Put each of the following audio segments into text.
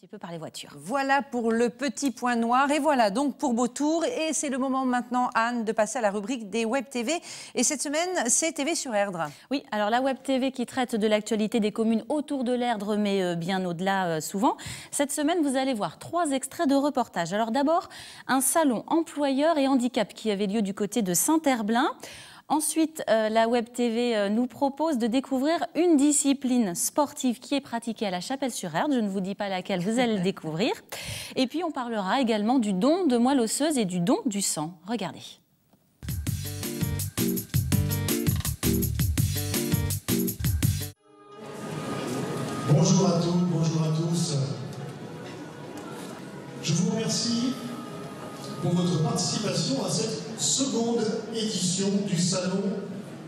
petit peu par les voitures. Voilà pour le petit point noir. Et voilà donc pour Beautour. Et c'est le moment maintenant, Anne, de passer à la rubrique des Web TV. Et cette semaine, c'est TV sur Erdre. Oui, alors la Web TV qui traite de l'actualité des communes autour de l'Erdre, mais bien au-delà souvent. Cette semaine, vous allez voir 3 extraits de reportage. Alors d'abord, un salon employeurs et handicap qui avait lieu du côté de Saint-Herblain. Ensuite, la Web TV nous propose de découvrir une discipline sportive qui est pratiquée à la Chapelle-sur-Erdre. Je ne vous dis pas laquelle, vous allez le découvrir. Et puis, on parlera également du don de moelle osseuse et du don du sang. Regardez. Bonjour à toutes, bonjour à tous. Je vous remercie pour votre participation à cette seconde édition du Salon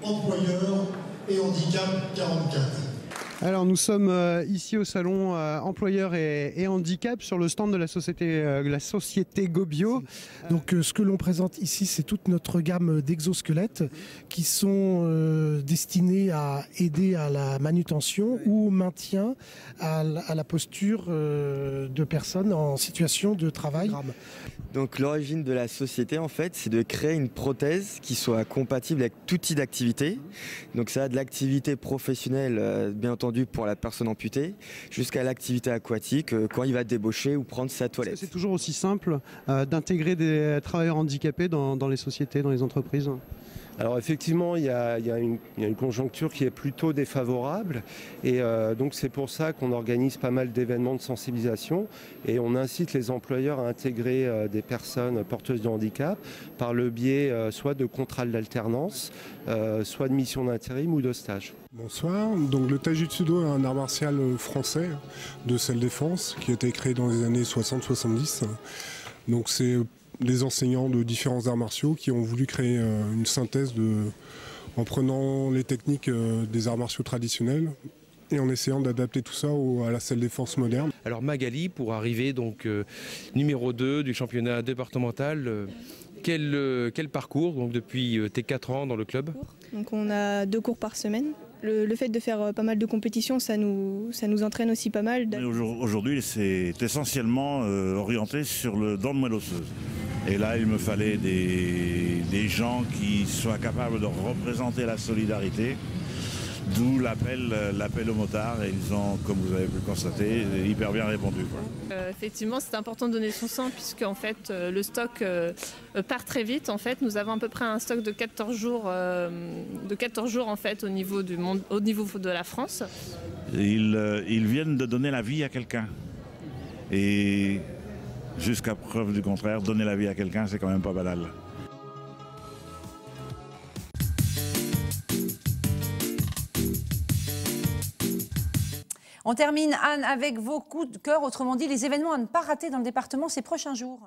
Employeurs et Handicap 44. Alors nous sommes ici au salon Employeurs et Handicap sur le stand de la société Gobio. Donc ce que l'on présente ici, c'est toute notre gamme d'exosquelettes qui sont destinés à aider à la manutention ou au maintien à la posture de personnes en situation de travail. Donc l'origine de la société en fait, c'est de créer une prothèse qui soit compatible avec tout type d'activité. Donc ça va de l'activité professionnelle, bien entendu pour la personne amputée, jusqu'à l'activité aquatique quand il va débaucher ou prendre sa toilette. C'est toujours aussi simple d'intégrer des travailleurs handicapés dans les sociétés, dans les entreprises? Alors effectivement, il y a une conjoncture qui est plutôt défavorable et donc c'est pour ça qu'on organise pas mal d'événements de sensibilisation et on incite les employeurs à intégrer des personnes porteuses de handicap par le biais soit de contrats d'alternance, soit de missions d'intérim ou de stage. Bonsoir, donc le Taijutsudo est un art martial français de self-défense qui a été créé dans les années 60-70. Donc c'est des enseignants de différents arts martiaux qui ont voulu créer une synthèse en prenant les techniques des arts martiaux traditionnels et en essayant d'adapter tout ça à la self-défense moderne. Alors Magali, pour arriver donc numéro 2 du championnat départemental, quel parcours donc depuis tes 4 ans dans le club? Donc on a 2 cours par semaine. Le fait de faire pas mal de compétitions, ça nous entraîne aussi pas mal. Aujourd'hui, c'est essentiellement orienté sur le don de moelle osseuse. Et là, il me fallait des gens qui soient capables de représenter la solidarité, d'où l'appel aux motards. Et ils ont, comme vous avez pu le constater, hyper bien répondu, quoi. Effectivement, c'est important de donner son sang puisque en fait, le stock part très vite. En fait, nous avons à peu près un stock de 14 jours, en fait, au niveau de la France. Ils viennent de donner la vie à quelqu'un. Et jusqu'à preuve du contraire, donner la vie à quelqu'un, c'est quand même pas banal. On termine, Anne, avec vos coups de cœur, autrement dit les événements à ne pas rater dans le département ces prochains jours.